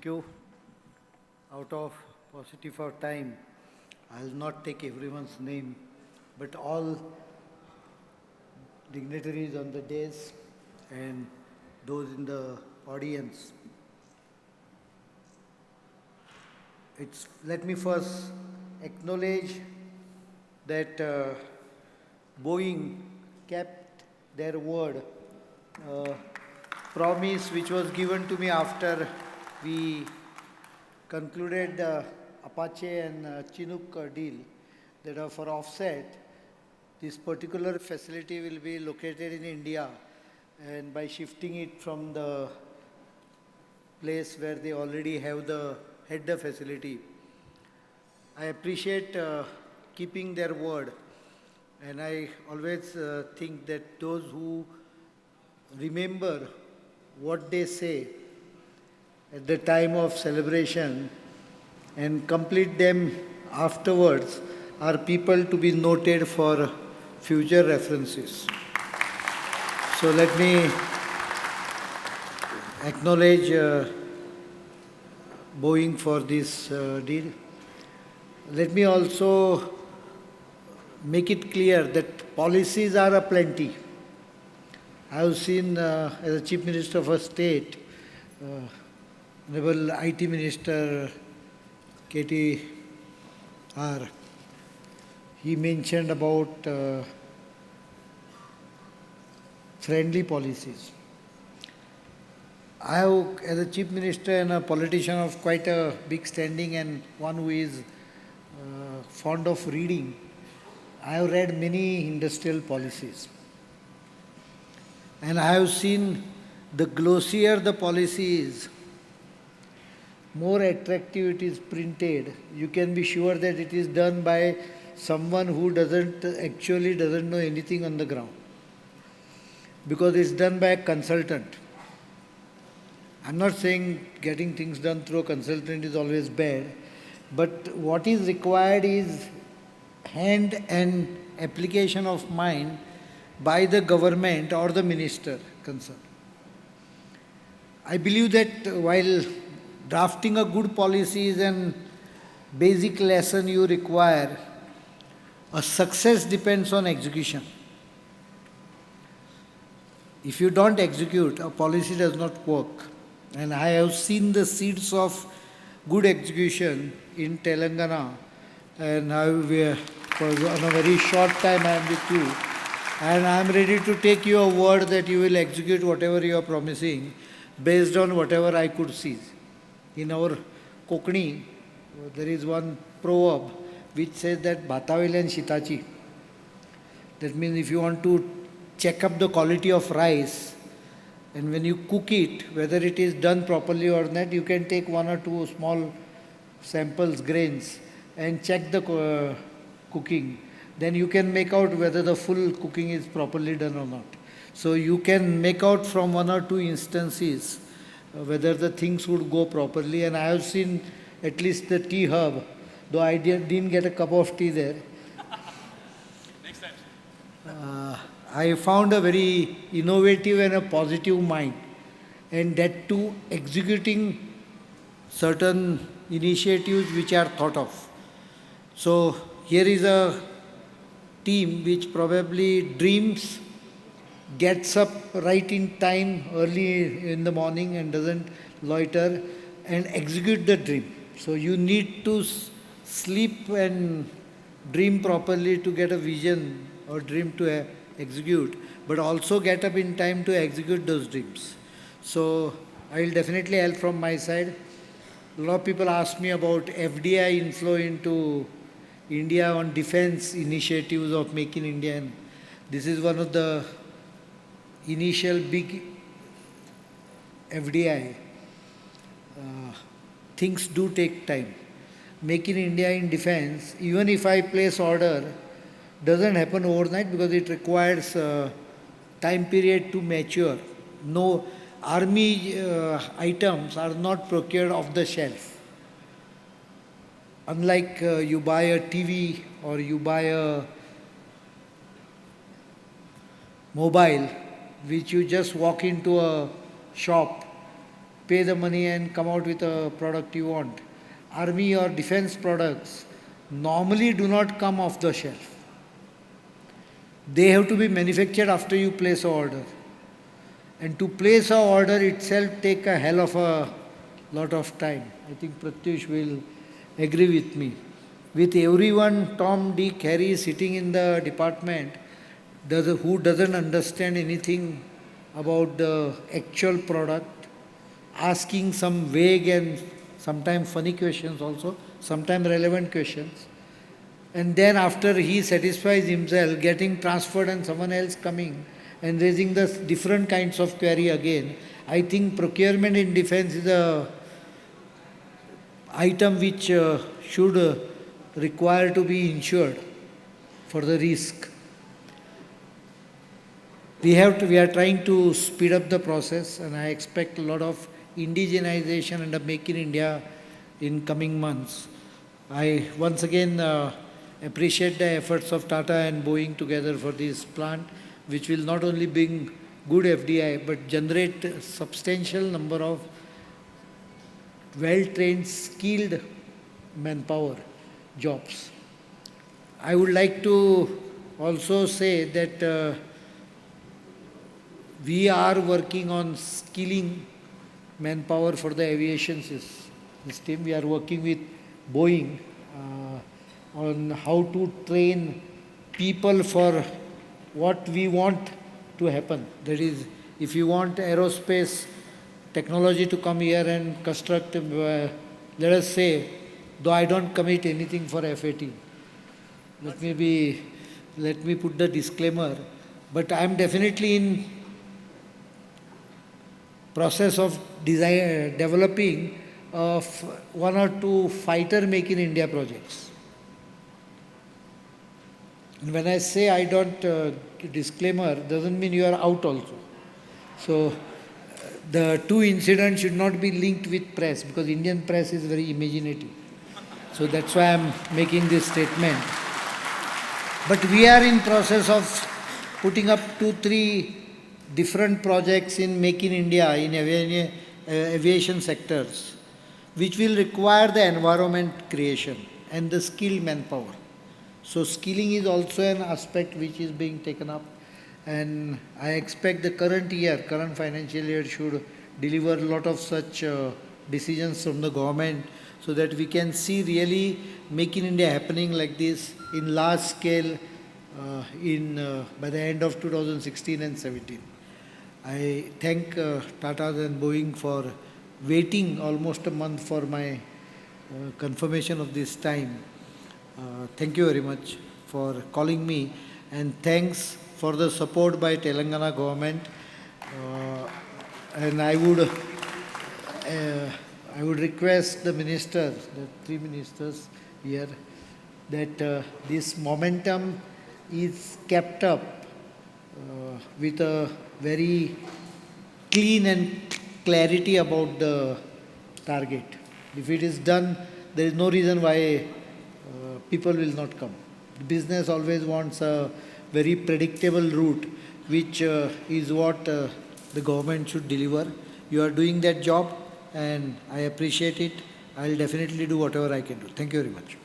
you. Out of paucity for time, I will not take everyone's name, but all dignitaries on the dais and those in the audience. Let me first acknowledge that Boeing kept their word, promise which was given to me after we concluded the Apache and Chinook deal, that for offset, this particular facility will be located in India, and by shifting it from the place where they already have the header facility. I appreciate keeping their word, and I always think that those who remember what they say at the time of celebration and complete them afterwards are people to be noted for future references. So let me acknowledge Boeing for this deal. Let me also make it clear that policies are aplenty. I have seen as a Chief Minister of a state, Honorable IT Minister KTR, he mentioned about friendly policies. I have, as a Chief Minister and a politician of quite a big standing and one who is fond of reading, I have read many industrial policies. And I have seen the glossier the policy is, more attractive it is printed. You can be sure that it is done by someone who doesn't know anything on the ground, because it's done by a consultant. I'm not saying getting things done through a consultant is always bad, but what is required is hand and application of mind by the government or the minister concerned. I believe that while drafting a good policy is an basic lesson you require, a success depends on execution. If you don't execute, a policy does not work. And I have seen the seeds of good execution in Telangana, and for a very short time I am with you, and I am ready to take your word that you will execute whatever you are promising based on whatever I could see. In our Kokni, there is one proverb which says that Bhatavil and Shitachi. That means if you want to check up the quality of rice, and when you cook it, whether it is done properly or not, you can take one or two small samples, grains, and check the cooking. Then you can make out whether the full cooking is properly done or not. So you can make out from one or two instances whether the things would go properly. And I have seen at least the tea herb, though I didn't get a cup of tea there. Next time. I found a very innovative and a positive mind, and that too executing certain initiatives which are thought of. So here is a team which probably dreams, gets up right in time early in the morning and doesn't loiter, and execute the dream. So you need to sleep and dream properly to get a vision or dream to execute, but also get up in time to execute those dreams. So I will definitely help from my side. A lot of people ask me about FDI inflow into India on defense initiatives of Make in India, and this is one of the initial big FDI. Things do take time. Make in India in defense, even if I place order, doesn't happen overnight because it requires time period to mature. No, army items are not procured off the shelf. Unlike you buy a TV or you buy a mobile, which you just walk into a shop pay the money and come out with a product you want. Army or defense products normally do not come off the shelf. They have to be manufactured after you place an order. And to place an order itself take a hell of a lot of time. I think Pratyush will agree with me. With everyone, Tom, Dick, Harry sitting in the department, who doesn't understand anything about the actual product, asking some vague and sometimes funny questions also, sometimes relevant questions. And then after he satisfies himself, getting transferred and someone else coming and raising the different kinds of query again. I think procurement in defense is a item which should require to be insured for the risk. We are trying to speed up the process, and I expect a lot of indigenization and a Make in India in coming months. I once again appreciate the efforts of Tata and Boeing together for this plant, which will not only bring good FDI but generate a substantial number of well-trained, skilled manpower jobs. I would like to also say that we are working on skilling manpower for the aviation system. We are working with Boeing on how to train people for what we want to happen. That is, if you want aerospace technology to come here and construct, let us say, though I don't commit anything for F-18, let me put the disclaimer, but I am definitely in process of developing one or two fighter Make in India projects. And when I say I don't disclaimer, doesn't mean you are out also. So the two incidents should not be linked with press, because Indian press is very imaginative. So that's why I'm making this statement. But we are in process of putting up 2-3 different projects in Make in India in aviation sectors, which will require the environment creation and the skilled manpower. So skilling is also an aspect which is being taken up, and I expect the current financial year should deliver a lot of such decisions from the government, so that we can see really Make in India happening like this in large scale by the end of 2016 and 17. I thank Tata and Boeing for waiting almost a month for my confirmation of this time. Thank you very much for calling me, and thanks for the support by Telangana government. And I would request the ministers, the 3 ministers here, that this momentum is kept up with a very clean and clarity about the target. If it is done, there is no reason why people will not come. The business always wants a very predictable route, which is what the government should deliver. You are doing that job, and I appreciate it. I will definitely do whatever I can do. Thank you very much.